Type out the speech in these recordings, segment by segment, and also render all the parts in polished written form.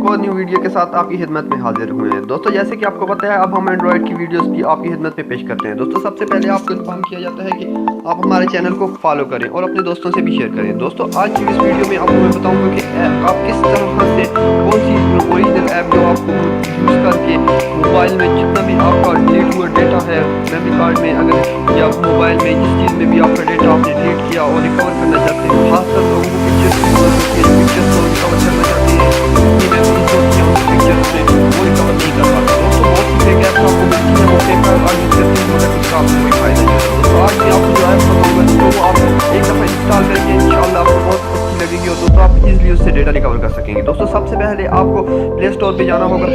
और new video के साथ आपकी खिदमत में हाजिर हुए हैं। दोस्तों जैसे कि आपको पता है अब हम एंड्रॉयड की वीडियोस भी आपकी खिदमत में पेश करते हैं। दोस्तों सबसे पहले आपको इन्फॉर्म किया जाता है कि आप हमारे चैनल को फॉलो करें और अपने दोस्तों से भी शेयर करें। दोस्तों आज की इस वीडियो में आपको मैं बताऊंगा कि आप किस तरह से कौन सी ओरिजिनल ऐप जो आपको यूज़ करके मोबाइल में जितना भी आपका डिलीट हुआ डेटा है मेमोरी कार्ड में अगर या मोबाइल में जिस चीज़ में भी आपका डेटा आपने डिलीट किया और रिकवर करना चाहते हैं, खासकर लोगों को पिक्चर्स को रिकवर करना चाहते हैं तो आप इजीली उससे डेटा रिकवर कर सकेंगे। दोस्तों सबसे पहले आपको प्ले स्टोर पे जाना होगा।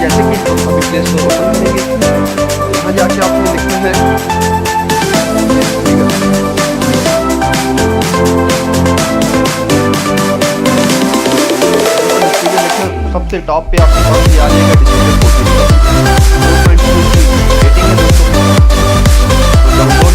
जैसे कि हम अभी प्ले स्टोर ओपन करेंगे, यहाँ जाके आपको लिखना है सबसे टॉप पे आपके पास ये आ जाएगा डिजिटल फोटो रेटिंग है दोस्तों। डाउनलोड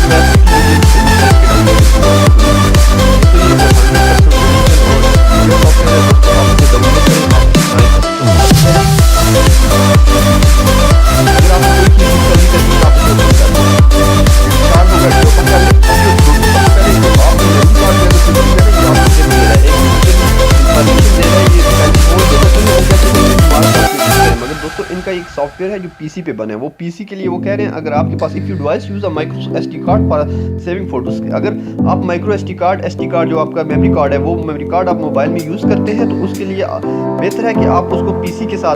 इनका एक सॉफ्टवेयर है जो पीसी पे बना है। वो पीसी के लिए वो कह रहे हैं अगर आपके पास if you device use a micro SD card for saving photos, अगर आप माइक्रो एसडी कार्ड जो आपका मेमोरी कार्ड है वो मेमोरी कार्ड आप मोबाइल में यूज करते हैं तो उसके लिए बेहतर है कि आप उसको पीसी के साथ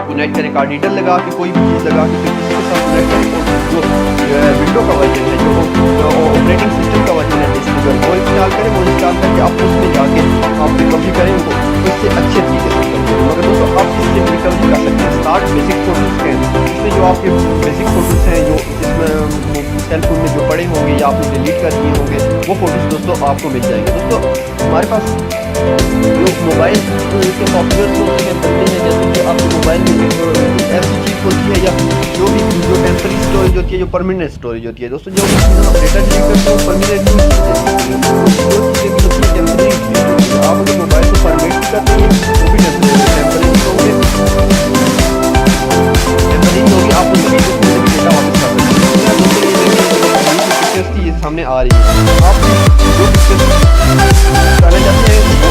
कनेक्ट करें। कार्ड रीडर लगा के कोई भी चीज़ लगा के पीसी के साथ कनेक्ट करें। जो विंडो का वर्जन है जो ऑपरेटिंग सिस्टम का वर्जन है वो इंस्टॉल करें। वो इंस्टॉल करके आप उसमें जाके आप रिकवरी करें उससे अच्छे तरीके से। मगर दोस्तों आप इससे रिकवरी कर सकते हैं। स्टार्ट बेसिक फोटोज के इसमें जो आपके बेसिक फोटोज हैं जो इसमें सेल फोन में जो पड़े होंगे या आपने डिलीट कर दिए होंगे वो फोटोज दोस्तों आपको मिल जाएंगे। दोस्तों हमारे पास जो मोबाइल के सॉफ्टवेयर होते हैं बनते हैं, जैसे कि आपके मोबाइल में ऐसी चीज़ होती है या जो भी जो टेम्पररी स्टोरेज होती है जो परमानेंट स्टोरेज होती है। दोस्तों जो डेटा डिलीट करते हैं परमानेंट जो चीज़ें भी होती है टेम्पररी, आप अगर मोबाइल को परमानेंट करते हैं वो भी टेम्पररी होंगे होगी आप उसमें डेटा वापस कर सकते हैं। दोस्तों ये सामने आ रही है, आप जो पिक्चर्स करना चाहते हैं वो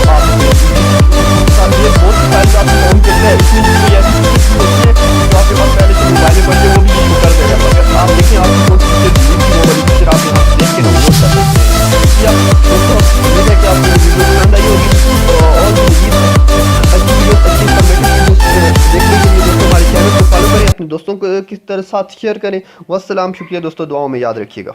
आप ये बहुत फाइल्स आप काम करते हैं इसमें कोई ऐसी चीज़ होती है जो आपके पास पहले से मोबाइल में पड़े वो भी शुरू कर देगा। अगर आप देखें आपको कौन सी चीज़ें डिलीट की वो पिक्चर आप यहाँ देख के डाउनलोड कर सकते हैं। दोस्तों उम्मीद है कि आपको वीडियो पसंद आई होगी और मज़ीद अच्छी वीडियो अच्छी इन्फॉर्मेटिव देखने के लिए दोस्तों हमारे चैनल को फॉलो करें, अपने दोस्तों को किस तरह साथ शेयर करें। वस्सलाम, शुक्रिया दोस्तों, दुआओं में याद रखिएगा।